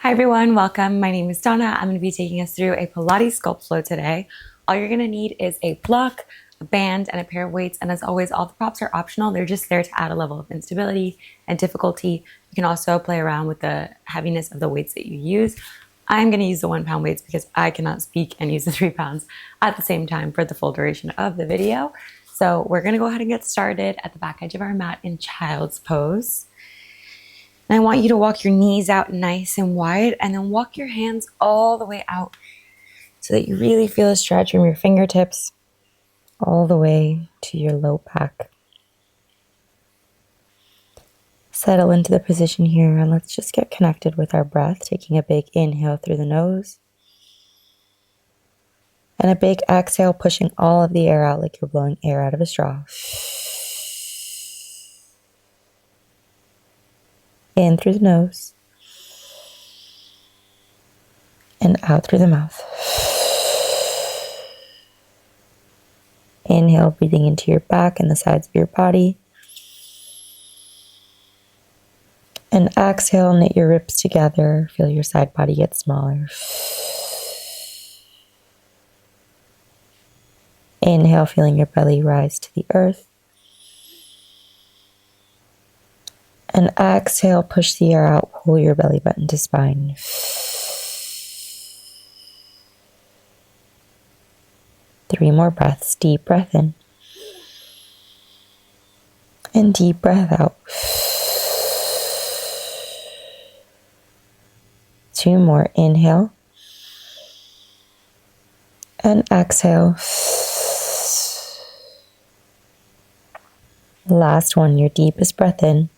Hi everyone, welcome. My name is Donna. I'm going to be taking us through a Pilates sculpt flow today. All you're going to need is a block, a band, and a pair of weights. And as always, all the props are optional. They're just there to add a level of instability and difficulty. You can also play around with the heaviness of the weights that you use. I'm going to use the 1 pound weights because I cannot speak and use the 3 pounds at the same time for the full duration of the video. So we're going to go ahead and get started at the back edge of our mat in child's pose. And I want you to walk your knees out nice and wide and then walk your hands all the way out so that you really feel a stretch from your fingertips all the way to your low back. Settle into the position here and let's just get connected with our breath, taking a big inhale through the nose and a big exhale, pushing all of the air out like you're blowing air out of a straw. In through the nose and out through the mouth. Inhale, breathing into your back and the sides of your body. And exhale, knit your ribs together. Feel your side body get smaller. Inhale, feeling your belly rise to the earth. And exhale, push the air out, pull your belly button to spine. 3 more breaths. Deep breath in. And deep breath out. 2 more. Inhale. And exhale. Last one, your deepest breath in.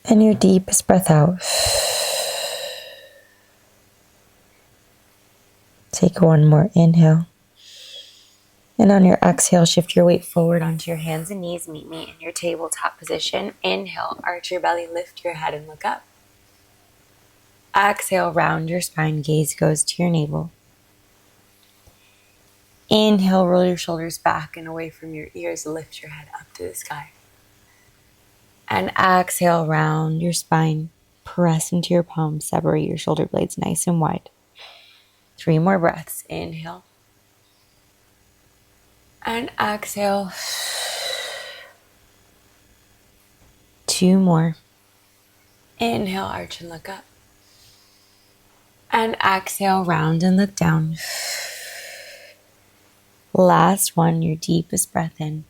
And your deepest breath out. Take 1 more inhale. And on your exhale, shift your weight forward onto your hands and knees. Meet me in your tabletop position. Inhale, arch your belly, lift your head and look up. Exhale, round your spine, gaze goes to your navel. Inhale, roll your shoulders back and away from your ears, lift your head up to the sky. And exhale, round your spine, press into your palms, separate your shoulder blades nice and wide. 3 more breaths. Inhale. And exhale. 2 more. Inhale, arch and look up. And exhale, round and look down. Last one, your deepest breath in.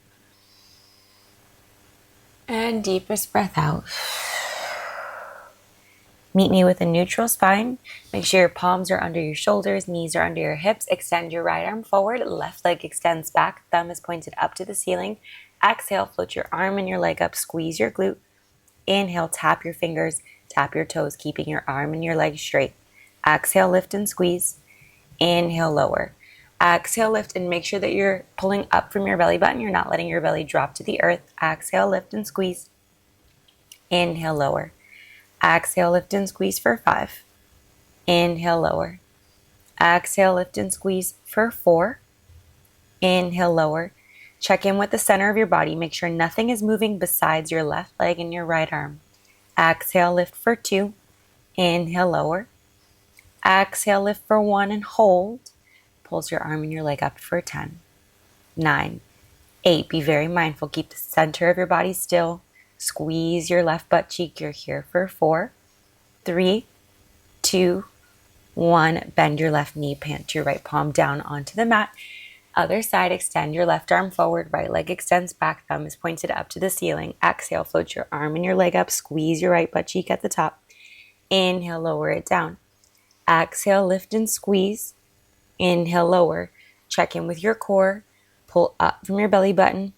And deepest breath out. Meet me with a neutral spine. Make sure your palms are under your shoulders, knees are under your hips. Extend your right arm forward, left leg extends back, thumb is pointed up to the ceiling. Exhale, float your arm and your leg up, squeeze your glute. Inhale, tap your fingers, tap your toes, keeping your arm and your leg straight. Exhale, lift and squeeze. Inhale, lower. Exhale, lift and make sure that you're pulling up from your belly button. You're not letting your belly drop to the earth. Exhale, lift and squeeze. Inhale, lower. Exhale, lift and squeeze for 5. Inhale, lower. Exhale, lift and squeeze for 4. Inhale, lower. Check in with the center of your body. Make sure nothing is moving besides your left leg and your right arm. Exhale, lift for 2. Inhale, lower. Exhale, lift for 1 and hold. Pulls your arm and your leg up for 10. 9. 8. Be very mindful. Keep the center of your body still. Squeeze your left butt cheek. You're here for 4. 3, 2, 1. Bend your left knee. Plant your right palm down onto the mat. Other side, extend your left arm forward. Right leg extends back. Thumb is pointed up to the ceiling. Exhale, float your arm and your leg up. Squeeze your right butt cheek at the top. Inhale, lower it down. Exhale, lift and squeeze. Inhale, lower. Check in with your core. Pull up from your belly button.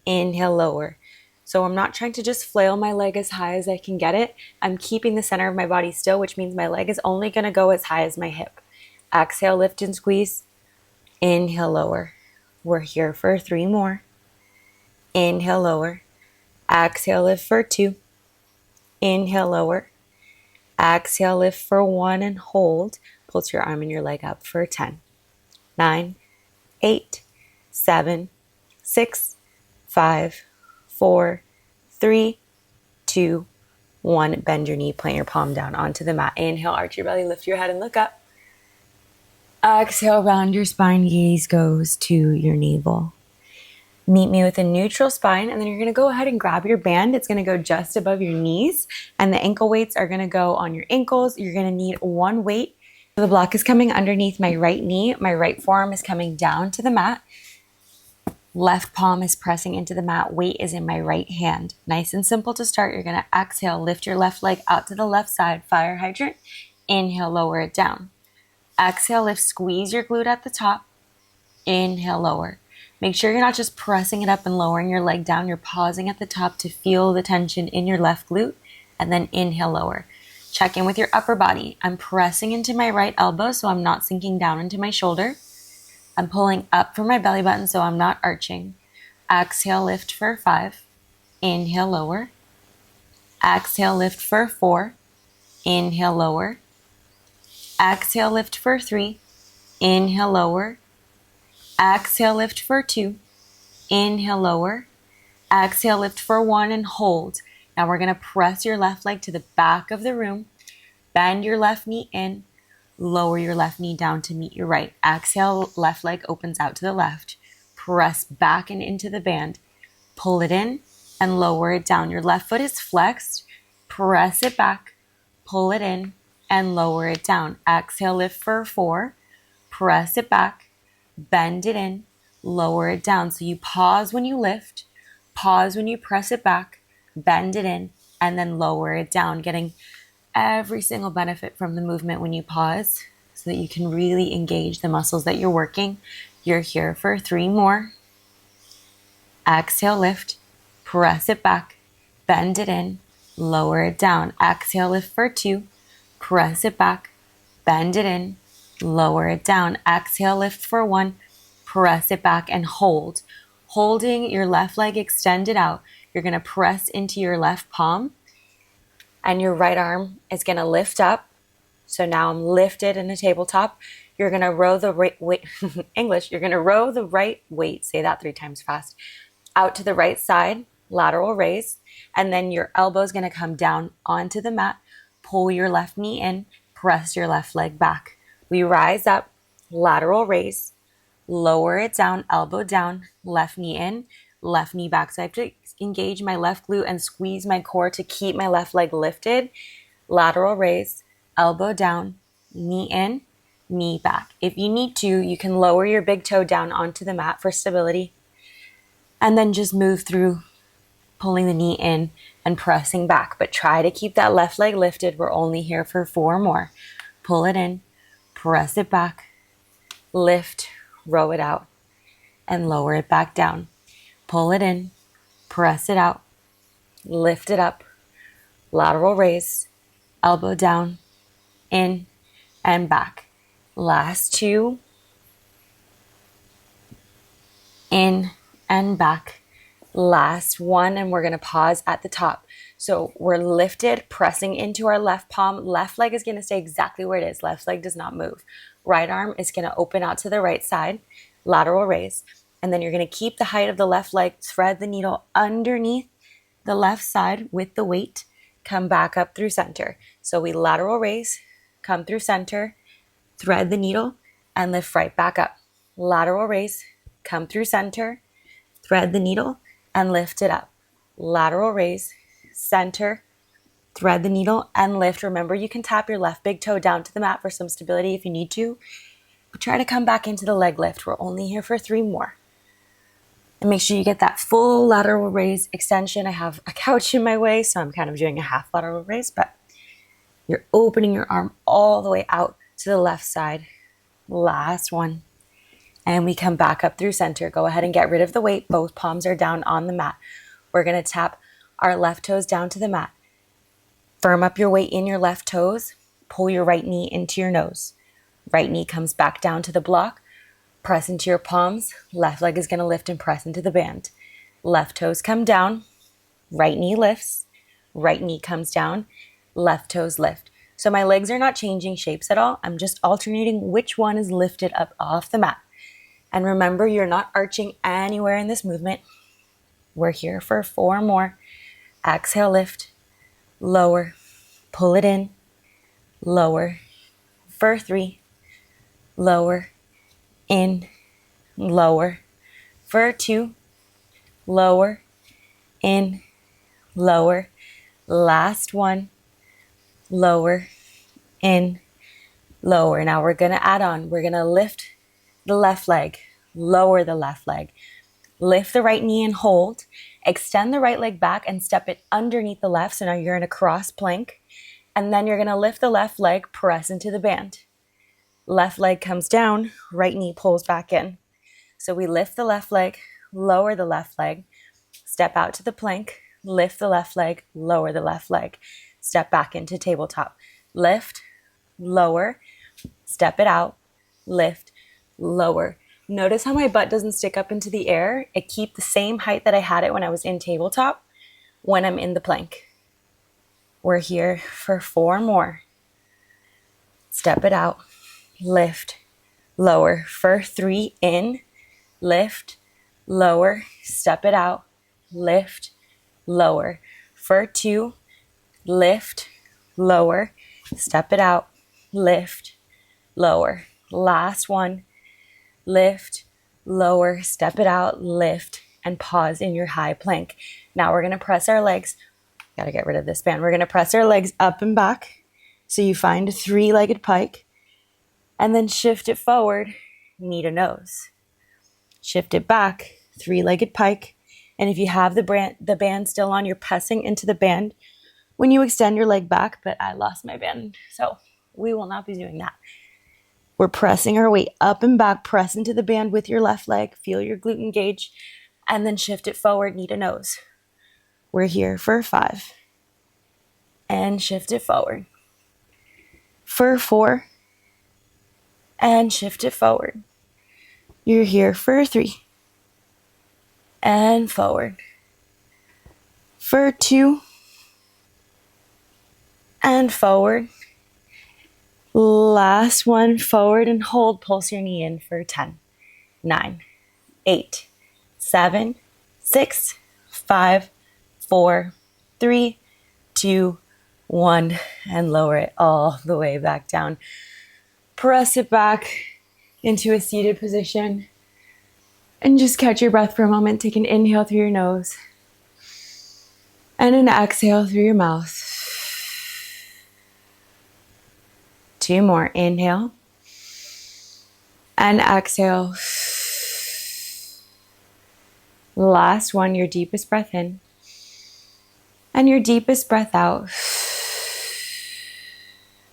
Inhale, lower. So I'm not trying to just flail my leg as high as I can get it. I'm keeping the center of my body still, which means my leg is only going to go as high as my hip. Exhale, lift and squeeze. Inhale, lower. We're here for 3 more. Inhale, lower. Exhale, lift for 2. Inhale, lower. Exhale, lift for 1 and hold. Pulse your arm and your leg up for 10. 9, 8, 7, 6, 5, 4, 3, 2, 1, bend your knee, plant your palm down onto the mat. Inhale, arch your belly, lift your head and look up. Exhale, round your spine, gaze goes to your navel. Meet me with a neutral spine, and then you're going to go ahead and grab your band. It's going to go just above your knees, and the ankle weights are going to go on your ankles. You're going to need one weight. The block is coming underneath my right knee. My right forearm is coming down to the mat. Left palm is pressing into the mat. Weight is in my right hand. Nice and simple to start. You're going to exhale, lift your left leg out to the left side, fire hydrant. Inhale, lower it down. Exhale, lift, squeeze your glute at the top. Inhale, lower. Make sure you're not just pressing it up and lowering your leg down. You're pausing at the top to feel the tension in your left glute, and then inhale, lower. Check in with your upper body. I'm pressing into my right elbow so I'm not sinking down into my shoulder. I'm pulling up from my belly button so I'm not arching. Exhale, lift for 5. Inhale, lower. Exhale, lift for 4. Inhale, lower. Exhale, lift for 3. Inhale, lower. Exhale, lift for 2. Inhale, lower. Exhale, lift for 1 and hold. Now we're going to press your left leg to the back of the room. Bend your left knee in. Lower your left knee down to meet your right. Exhale, left leg opens out to the left. Press back and into the band. Pull it in and lower it down. Your left foot is flexed. Press it back. Pull it in and lower it down. Exhale, lift for 4. Press it back. Bend it in, lower it down. So you pause when you lift, pause when you press it back, bend it in, and then lower it down, getting every single benefit from the movement when you pause so that you can really engage the muscles that you're working. You're here for 3 more. Exhale, lift, press it back, bend it in, lower it down. Exhale, lift for 2, press it back, bend it in, lower it down. Exhale, lift for 1, press it back and hold. Holding your left leg extended out, you're going to press into your left palm and your right arm is going to lift up. So now I'm lifted in a tabletop. You're going to row the right weight, English, you're going to row the right weight, say that 3 times fast, out to the right side, lateral raise, and then your elbow is going to come down onto the mat. Pull your left knee in, press your left leg back. We rise up, lateral raise, lower it down, elbow down, left knee in, left knee back. So I have to engage my left glute and squeeze my core to keep my left leg lifted. Lateral raise, elbow down, knee in, knee back. If you need to, you can lower your big toe down onto the mat for stability. And then just move through, pulling the knee in and pressing back. But try to keep that left leg lifted. We're only here for 4 more. Pull it in. Press it back, lift, row it out, and lower it back down. Pull it in, press it out, lift it up, lateral raise, elbow down, in, and back. Last 2, in, and back. Last 1, and we're going to pause at the top. So we're lifted, pressing into our left palm. Left leg is going to stay exactly where it is. Left leg does not move. Right arm is going to open out to the right side, lateral raise. And then you're going to keep the height of the left leg, thread the needle underneath the left side with the weight, come back up through center. So we lateral raise, come through center, thread the needle, and lift right back up. Lateral raise, come through center, thread the needle, and lift it up. Lateral raise, center, thread the needle, and lift. Remember, you can tap your left big toe down to the mat for some stability if you need to. But try to come back into the leg lift. We're only here for 3 more. And make sure you get that full lateral raise extension. I have a couch in my way, so I'm kind of doing a half lateral raise, but you're opening your arm all the way out to the left side. Last one. And we come back up through center. Go ahead and get rid of the weight. Both palms are down on the mat. We're going to tap our left toes down to the mat. Firm up your weight in your left toes. Pull your right knee into your nose. Right knee comes back down to the block. Press into your palms. Left leg is going to lift and press into the band. Left toes come down. Right knee lifts. Right knee comes down. Left toes lift. So my legs are not changing shapes at all. I'm just alternating which one is lifted up off the mat. And remember, you're not arching anywhere in this movement. We're here for 4 more. Exhale, lift. lower, pull it in, lower, for 3, lower, in, lower, for 2, lower, in, lower, last one, lower, in, lower. Now we're gonna add on, we're gonna lift the left leg, lower the left leg, lift the right knee and hold, extend the right leg back and step it underneath the left. So now you're in a cross plank. And then you're gonna lift the left leg, press into the band. Left leg comes down, right knee pulls back in. So we lift the left leg, lower the left leg, step out to the plank, lift the left leg, lower the left leg, step back into tabletop. Lift, lower, step it out, lift, lower. Notice how my butt doesn't stick up into the air. It keeps the same height that I had it when I was in tabletop when I'm in the plank. We're here for 4 more. Step it out, lift, lower. For 3, in, lift, lower, step it out, lift, lower. For 2, lift, lower, step it out, lift, lower. Last one, lift, lower, step it out, lift, and pause in your high plank. Now we're gonna press our legs. Gotta get rid of this band. We're gonna press our legs up and back. So you find a 3-legged pike and then shift it forward, knee to nose. Shift it back, 3-legged pike. And if you have the band still on, you're pressing into the band when you extend your leg back, but I lost my band, so we will not be doing that. We're pressing our weight up and back, press into the band with your left leg, feel your glute engage, and then shift it forward, knee to nose. We're here for 5. And shift it forward. For 4. And shift it forward. You're here for 3. And forward. For 2. And forward. Last one, forward and hold. Pulse your knee in for 10, 9, 8, 7, 6, 5, 4, 3, 2, 1, and lower it all the way back down. Press it back into a seated position and just catch your breath for a moment. Take an inhale through your nose and an exhale through your mouth. 2 more. Inhale and exhale. Last one, your deepest breath in and your deepest breath out.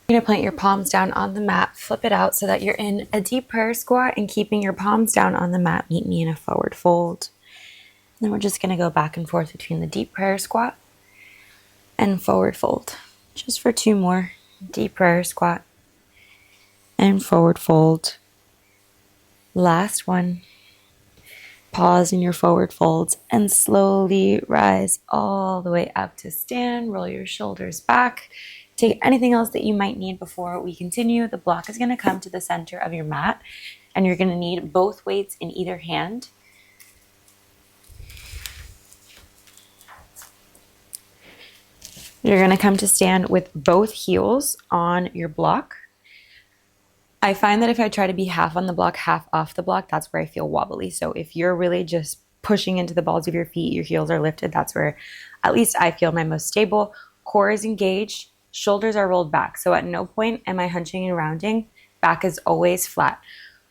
You're going to plant your palms down on the mat, flip it out so that you're in a deep prayer squat and keeping your palms down on the mat, meet me in a forward fold. And then we're just going to go back and forth between the deep prayer squat and forward fold. Just for 2 more. Deep prayer squat and forward fold. Last one. Pause in your forward folds and slowly rise all the way up to stand. Roll your shoulders back. Take anything else that you might need before we continue. The block is going to come to the center of your mat, and you're going to need both weights in either hand. You're going to come to stand with both heels on your block. I find that if I try to be half on the block, half off the block, that's where I feel wobbly. So if you're really just pushing into the balls of your feet, your heels are lifted, that's where at least I feel my most stable. Core is engaged, shoulders are rolled back. So at no point am I hunching and rounding. Back is always flat.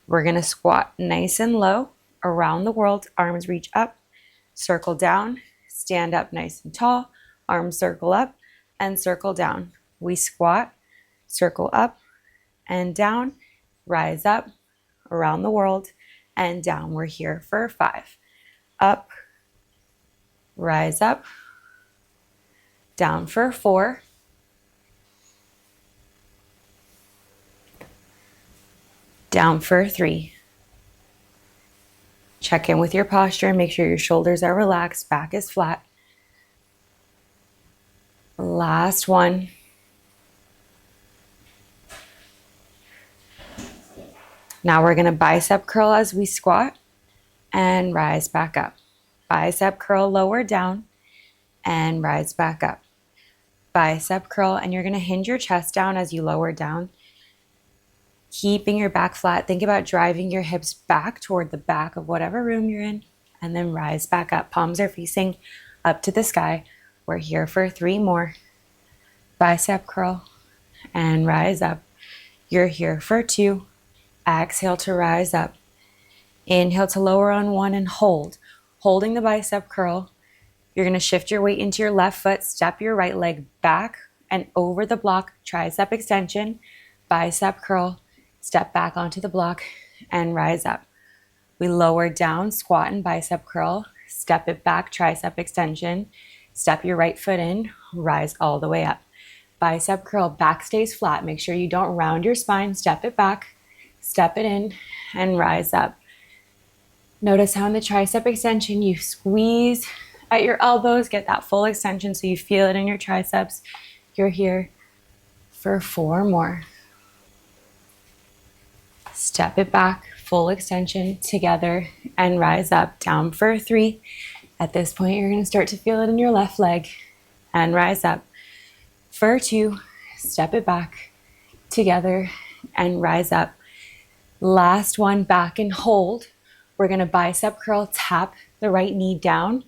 We're going to squat nice and low around the world. Arms reach up, circle down, stand up nice and tall, arms circle up and circle down. We squat, circle up and down, rise up around the world and down. We're here for 5. Up, rise up, down for 4, down for 3. Check in with your posture and make sure your shoulders are relaxed, back is flat. Last one. Now we're going to bicep curl as we squat and rise back up. Bicep curl, lower down and rise back up. bicep curl, and you're going to hinge your chest down as you lower down, keeping your back flat. Think about driving your hips back toward the back of whatever room you're in, and then rise back up. Palms are facing up to the sky. We're here for 3 more. Bicep curl and rise up. You're here for 2. Exhale to rise up. Inhale to lower on 1 and hold. Holding the bicep curl, you're going to shift your weight into your left foot, step your right leg back and over the block, tricep extension, bicep curl, step back onto the block and rise up. We lower down, squat and bicep curl, step it back, tricep extension, step your right foot in, rise all the way up. Bicep curl, back stays flat. Make sure you don't round your spine, step it back, step it in and rise up. Notice how in the tricep extension you squeeze at your elbows, get that full extension so you feel it in your triceps. You're here for 4 more. Step it back, full extension together and rise up. Down for 3. At this point, you're going to start to feel it in your left leg and rise up. For 2, step it back together and rise up. Last one, back and hold. We're going to bicep curl, tap the right knee down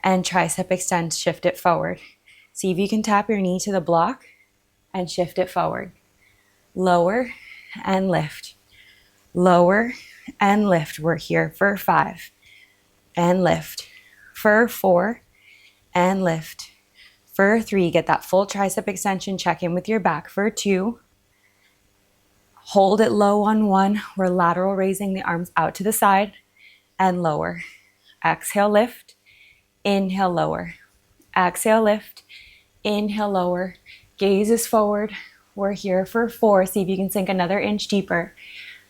and tricep extend, shift it forward. See if you can tap your knee to the block and shift it forward. Lower and lift. Lower and lift. We're here for 5 and lift. For 4 and lift. For 3, get that full tricep extension, check in with your back. For 2, hold it low on 1. We're lateral raising the arms out to the side and lower. Exhale, lift. Inhale, lower. Exhale, lift. Inhale, lower. Gaze is forward. We're here for 4. See if you can sink another inch deeper.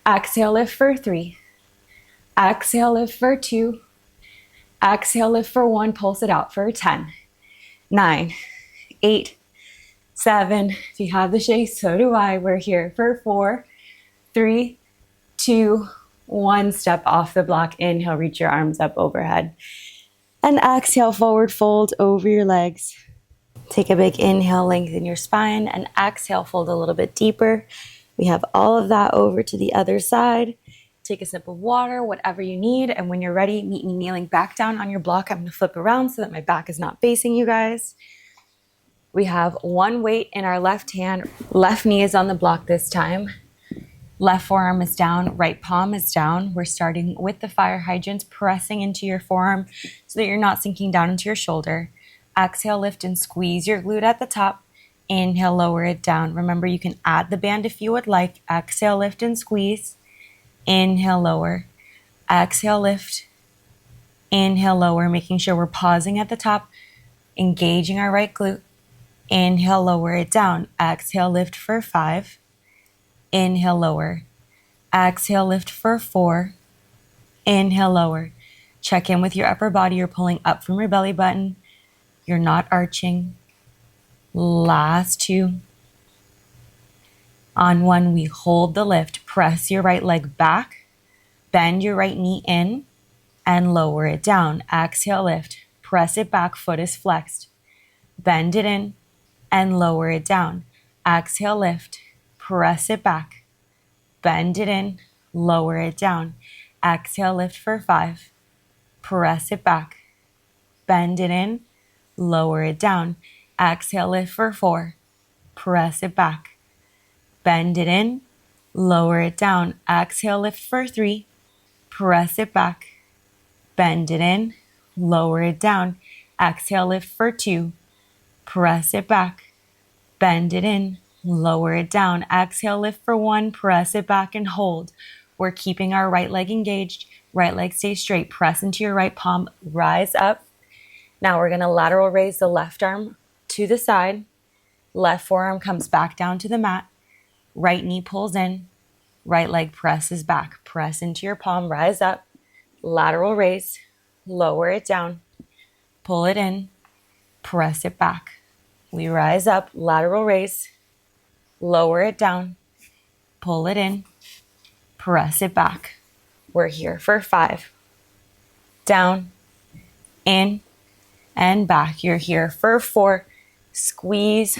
Exhale, lift for 3. Exhale, lift for 2. Exhale, lift for 1. Pulse it out for 10. 9, 8, 7. If you have the shake, so do I. We're here for 4, 3, 2, 1. Step off the block. Inhale, reach your arms up overhead. And exhale, forward fold over your legs. Take a big inhale, lengthen your spine, and exhale, fold a little bit deeper. We have all of that over to the other side. Take a sip of water, whatever you need, and when you're ready, meet me kneeling back down on your block. I'm going to flip around so that my back is not facing you guys. We have 1 weight in our left hand. Left knee is on the block this time. Left forearm is down, right palm is down. We're starting with the fire hydrants, pressing into your forearm so that you're not sinking down into your shoulder. Exhale, lift and squeeze your glute at the top. Inhale, lower it down. Remember, you can add the band if you would like. Exhale, lift and squeeze. Inhale, lower. Exhale, lift. Inhale, lower, making sure we're pausing at the top, engaging our right glute. Inhale, lower it down. Exhale, lift for 5. Inhale, lower. Exhale, lift for 4. Inhale, lower. Check in with your upper body. You're pulling up from your belly button. You're not arching. Last 2. On 1, we hold the lift. Press your right leg back. Bend your right knee in and lower it down. Exhale, lift. Press it back. Foot is flexed. Bend it in and lower it down. Exhale, lift. Press it back. Bend it in. Lower it down. Exhale, lift for 5. Press it back. Bend it in. Lower it down. Exhale, lift for 4. Press it back. Bend it in. Lower it down. Exhale, lift for 3. Press it back. Bend it in. Lower it down. Exhale, lift for 2. Press it back. Bend it in. Lower it down. Exhale, lift for 1. Press it back and hold. We're keeping our right leg engaged. Right leg stays straight. Press into your right palm. Rise up. Now we're going to lateral raise the left arm to the side. Left forearm comes back down to the mat. Right knee pulls in. Right leg presses back. Press into your palm. Rise up. Lateral raise. Lower it down. Pull it in. Press it back. We rise up. Lateral raise. Lower it down. Pull it in. Press it back. We're here for 5. Down. In. And back. You're here for 4. Squeeze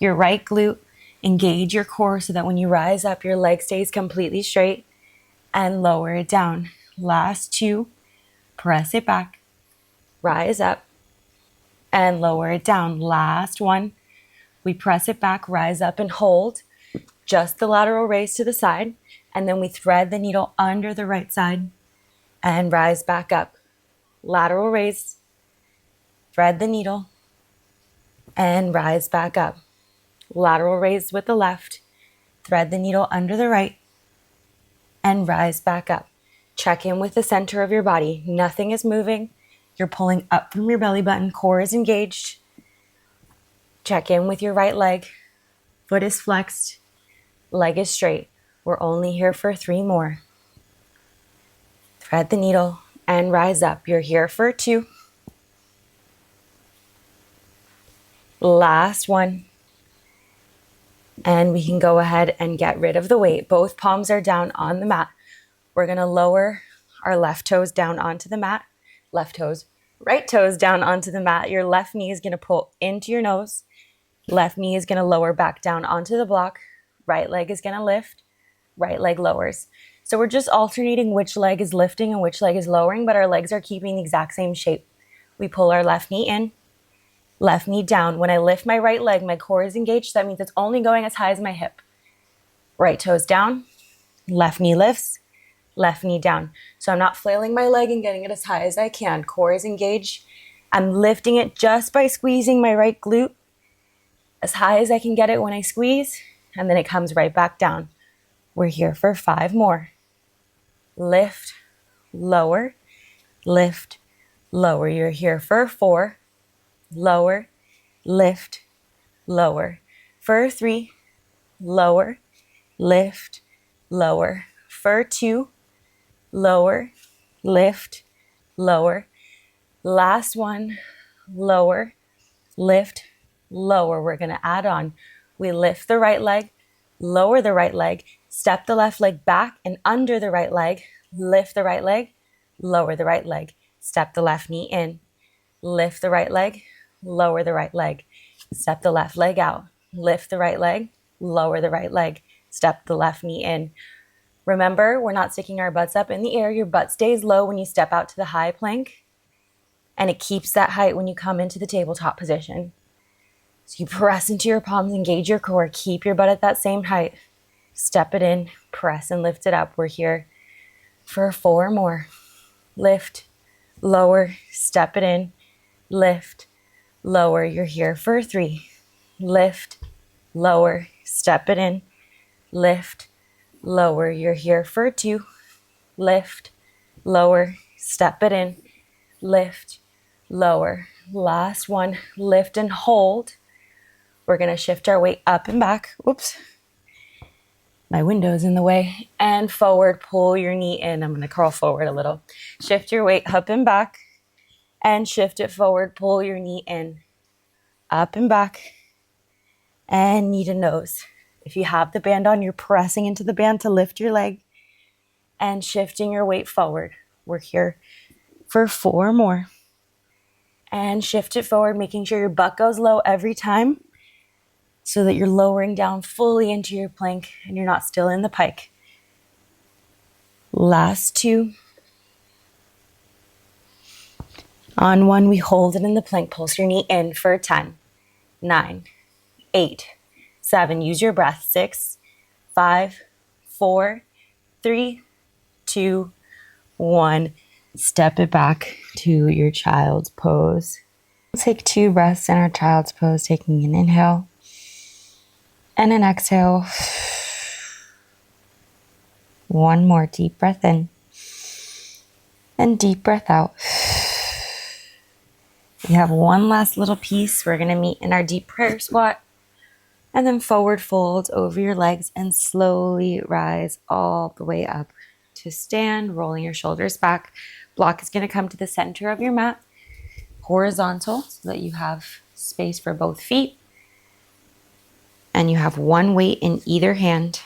your right glute. Engage your core so that when you rise up, your leg stays completely straight, and lower it down. Last 2. Press it back. Rise up and lower it down. Last 1. We press it back, rise up and hold. Just the lateral raise to the side. And then we thread the needle under the right side and rise back up. Lateral raise, thread the needle, and rise back up. Lateral raise with the left, thread the needle under the right, and rise back up. Check in with the center of your body. Nothing is moving. You're pulling up from your belly button. Core is engaged. Check in with your right leg. Foot is flexed. Leg is straight. We're only here for 3 more. Thread the needle and rise up. You're here for 2. Last 1. And we can go ahead and get rid of the weight. Both palms are down on the mat. We're going to lower our left toes down onto the mat. Left toes, right toes down onto the mat. Your left knee is going to pull into your nose. Left knee is going to lower back down onto the block. Right leg is going to lift. Right leg lowers. So we're just alternating which leg is lifting and which leg is lowering, but our legs are keeping the exact same shape. We pull our left knee in, left knee down. When I lift my right leg, my core is engaged. That means it's only going as high as my hip. Right toes down, left knee lifts, left knee down. So I'm not flailing my leg and getting it as high as I can. Core is engaged. I'm lifting it just by squeezing my right glute as high as I can get it when I squeeze, and then it comes right back down. We're here for 5 more. Lift, lower, lift, lower. You're here for 4. Lower, lift, lower. For 3, lower, lift, lower. For 2, lower, lift, lower. Last 1, lower, lift, lower. We're going to add on. We lift the right leg, lower the right leg, step the left leg back and under the right leg, lift the right leg, lower the right leg, step the left knee in, lift the right leg, lower the right leg, step the left leg out, lift the right leg, lower the right leg, step the left knee in. Remember, we're not sticking our butts up in the air. Your butt stays low when you step out to the high plank, and it keeps that height when you come into the tabletop position. So you press into your palms, engage your core, keep your butt at that same height. Step it in, press and lift it up. We're here for 4 more. Lift, lower, step it in, lift, lower. You're here for 3. Lift, lower, step it in, lift, lower. You're here for 2. Lift, lower, step it in, lift, lower. Last 1, lift and hold. We're going to shift our weight up and back. Oops. My window's in the way. And forward, pull your knee in. I'm going to curl forward a little. Shift your weight up and back. And shift it forward, pull your knee in. Up and back. And knee to nose. If you have the band on, you're pressing into the band to lift your leg. And shifting your weight forward. We're here for 4 more. And shift it forward, making sure your butt goes low every time, so that you're lowering down fully into your plank and you're not still in the pike. Last 2. On 1, we hold it in the plank. Pulse your knee in for 10, 9, 8, 7. Use your breath. 6, 5, 4, 3, 2, 1. Step it back to your child's pose. We'll take 2 breaths in our child's pose, taking an inhale and an exhale. 1 more deep breath in and deep breath out. We have 1 last little piece. We're going to meet in our deep prayer squat and then forward fold over your legs and slowly rise all the way up to stand, rolling your shoulders back. Block is going to come to the center of your mat, horizontal, so that you have space for both feet. And you have 1 weight in either hand.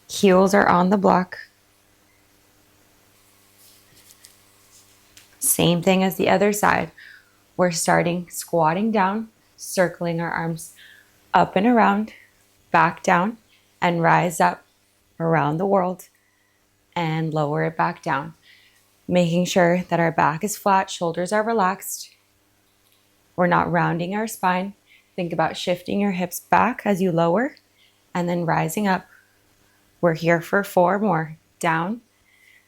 Heels are on the block. Same thing as the other side. We're starting squatting down. circling our arms up and around, back down, and rise up around the world and lower it back down. Making sure that our back is flat, shoulders are relaxed. We're not rounding our spine. Think about shifting your hips back as you lower and then rising up. We're here for 4 more. Down,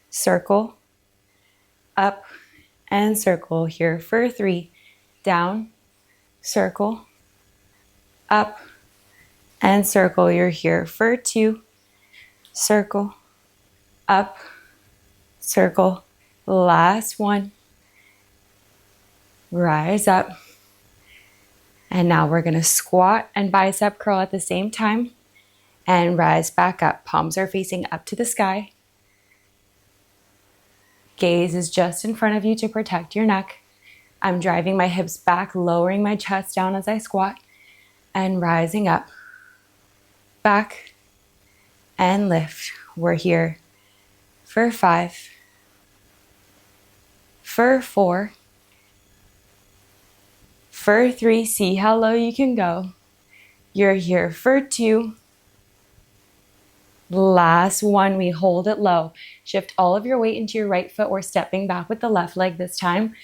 circle, up, and circle. Here for 3. Down, circle, up, and circle. You're here for 2. Circle, up, circle. Last one. Rise up. And now we're going to squat and bicep curl at the same time and rise back up. Palms are facing up to the sky. Gaze is just in front of you to protect your neck. I'm driving my hips back, lowering my chest down as I squat and rising up. Back and lift. We're here for 5, for 4, for 3. See how low you can go. You're here for 2. Last one, we hold it low. Shift all of your weight into your right foot. We're stepping back with the left leg this time.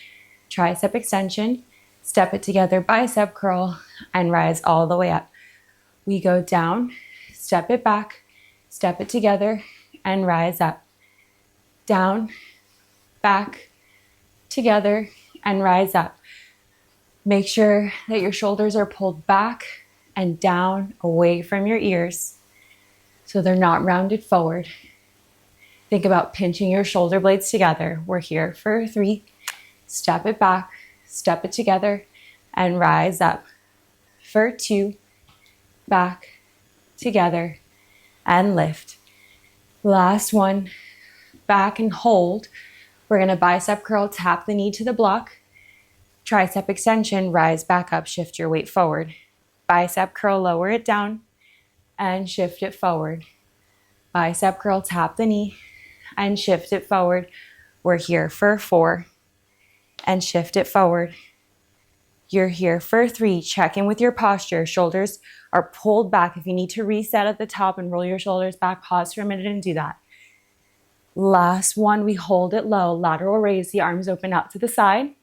Tricep extension, step it together, bicep curl, and rise all the way up. We go down, step it back, step it together, and rise up. Down, back, together, and rise up. Make sure that your shoulders are pulled back and down away from your ears so they're not rounded forward. Think about pinching your shoulder blades together. We're here for 3. Step it back, step it together, and rise up. For 2, back, together, and lift. Last one, back and hold. We're going to bicep curl, tap the knee to the block. Tricep extension, rise back up, shift your weight forward. Bicep curl, lower it down, and shift it forward. Bicep curl, tap the knee, and shift it forward. We're here for 4, and shift it forward. You're here for 3. Check in with your posture. Shoulders are pulled back. If you need to reset at the top and roll your shoulders back, pause for a minute and do that. Last one, we hold it low. Lateral raise, the arms open out to the side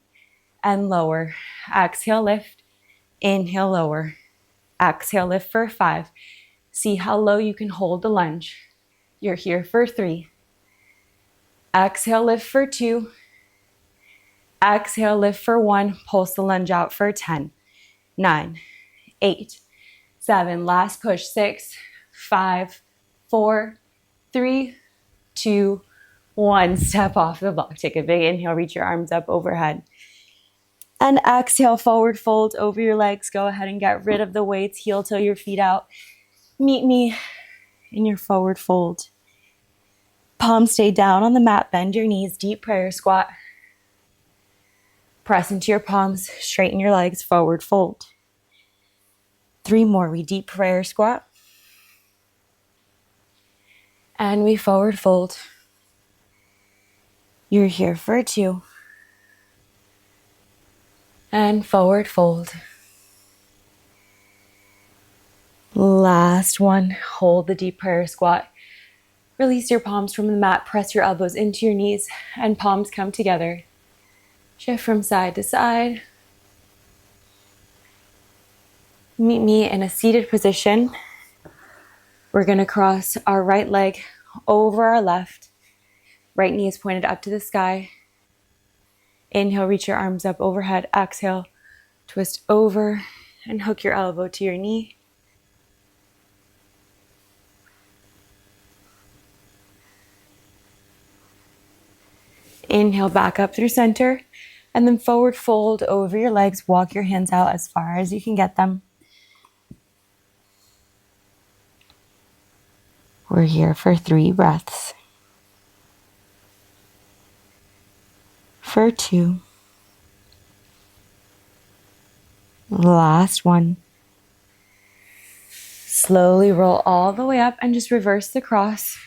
and lower. Exhale, lift. Inhale, lower. Exhale, lift for 5. See how low you can hold the lunge. You're here for 3. Exhale, lift for 2. Exhale, lift for 1. Pulse the lunge out for 10, 9, 8, 7. Last push. 6, 5, 4, 3, 2, 1. Step off the block. Take a big inhale. Reach your arms up overhead. And exhale, forward fold over your legs. Go ahead and get rid of the weights. Heel toe your feet out. Meet me in your forward fold. Palms stay down on the mat. Bend your knees. Deep prayer squat. Press into your palms. Straighten your legs. Forward fold. 3 more. We deep prayer squat. And we forward fold. You're here for 2. And forward fold. Last one. Hold the deep prayer squat. Release your palms from the mat. Press your elbows into your knees and palms come together. Shift from side to side. Meet me in a seated position. We're going to cross our right leg over our left. Right knee is pointed up to the sky. Inhale, reach your arms up overhead. Exhale, twist over and hook your elbow to your knee. Inhale, back up through center, and then forward fold over your legs. Walk your hands out as far as you can get them. We're here for 3 breaths. For 2. Last one. Slowly roll all the way up and just reverse the cross.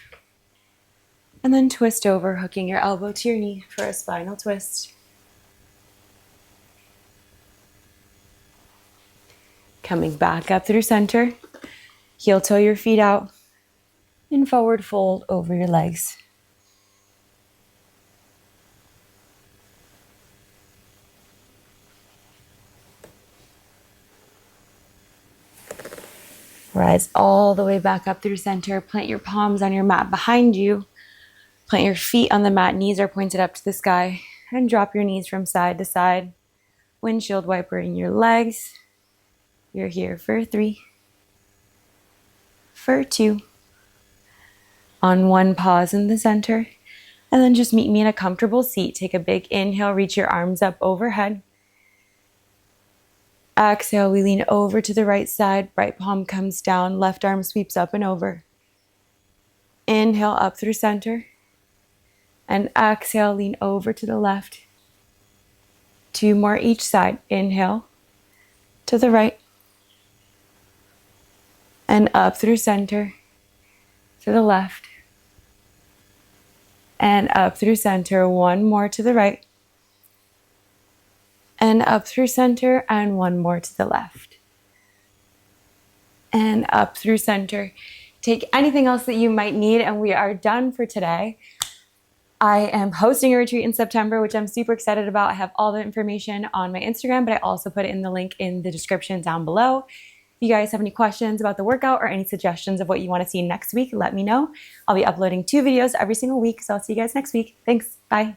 And then twist over, hooking your elbow to your knee for a spinal twist. Coming back up through center. Heel toe your feet out and forward fold over your legs. Rise all the way back up through center. Plant your palms on your mat behind you. Plant your feet on the mat. Knees are pointed up to the sky. And drop your knees from side to side. Windshield wiper in your legs. You're here for 3, for 2. On 1, pause in the center. And then just meet me in a comfortable seat. Take a big inhale. Reach your arms up overhead. Exhale, we lean over to the right side. Right palm comes down. Left arm sweeps up and over. Inhale up through center. And exhale, lean over to the left. 2 more each side. Inhale to the right. And up through center to the left. And up through center. 1 more to the right. And up through center, and 1 more to the left. And up through center. Take anything else that you might need, and we are done for today. I am hosting a retreat in September, which I'm super excited about. I have all the information on my Instagram, but I also put it in the link in the description down below. If you guys have any questions about the workout or any suggestions of what you want to see next week, let me know. I'll be uploading 2 videos every single week, so I'll see you guys next week. Thanks. Bye.